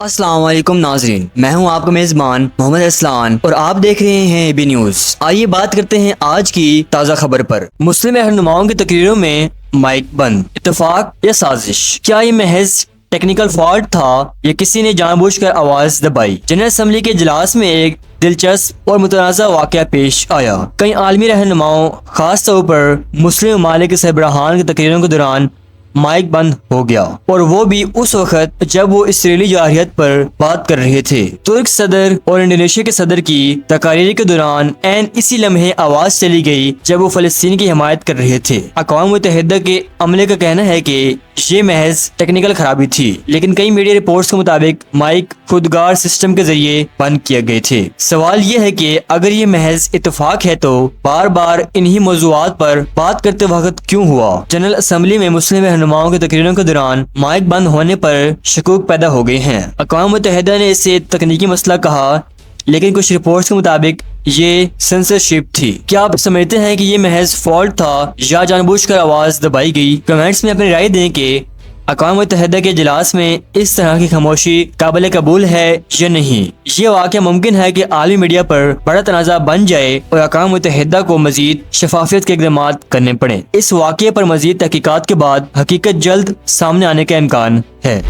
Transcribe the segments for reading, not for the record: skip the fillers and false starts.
السلام علیکم ناظرین، میں ہوں آپ کا میزبان محمد اسلان اور آپ دیکھ رہے ہیں بی نیوز۔ آئیے بات کرتے ہیں آج کی تازہ خبر پر۔ مسلم رہنماؤں کی تقریروں میں مائک بند، اتفاق یا سازش؟ کیا یہ محض ٹیکنیکل فالٹ تھا یا کسی نے جان بوجھ کر آواز دبائی؟ جنرل اسمبلی کے اجلاس میں ایک دلچسپ اور متنازع واقعہ پیش آیا۔ کئی عالمی رہنماؤں، خاص طور پر مسلم ممالک کے سربراہان کی تقریروں کے دوران مائک بند ہو گیا، اور وہ بھی اس وقت جب وہ اسرائیلی جارحیت پر بات کر رہے تھے۔ ترک صدر اور انڈونیشیا کے صدر کی تقاریر کے دوران عین اسی لمحے آواز چلی گئی جب وہ فلسطین کی حمایت کر رہے تھے۔ اقوام متحدہ کے عملے کا کہنا ہے کہ یہ محض ٹیکنیکل خرابی تھی، لیکن کئی میڈیا رپورٹس کے مطابق مائک خودکار سسٹم کے ذریعے بند کیے گئے تھے۔ سوال یہ ہے کہ اگر یہ محض اتفاق ہے تو بار بار انہی موضوعات پر بات کرتے وقت کیوں ہوا؟ جنرل اسمبلی میں مسلم رہنماؤں کی تقریروں کے دوران مائک بند ہونے پر شکوک پیدا ہو گئے ہیں۔ اقوام متحدہ نے اسے تکنیکی مسئلہ کہا، لیکن کچھ رپورٹس کے مطابق یہ سنسرشپ تھی۔ کیا آپ سمجھتے ہیں کہ یہ محض فالٹ تھا یا جان بوجھ کر آواز دبائی گئی؟ کمنٹس میں اپنی رائے دیں کہ اقوام متحدہ کے اجلاس میں اس طرح کی خاموشی قابل قبول ہے یا نہیں۔ یہ واقعہ ممکن ہے کہ عالمی میڈیا پر بڑا تنازع بن جائے اور اقوام متحدہ کو مزید شفافیت کے اقدامات کرنے پڑیں۔ اس واقعے پر مزید تحقیقات کے بعد حقیقت جلد سامنے آنے کا امکان ہے۔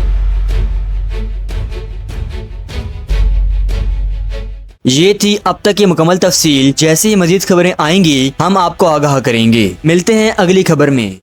یہ تھی اب تک کی مکمل تفصیل۔ جیسے ہی مزید خبریں آئیں گی ہم آپ کو آگاہ کریں گے۔ ملتے ہیں اگلی خبر میں۔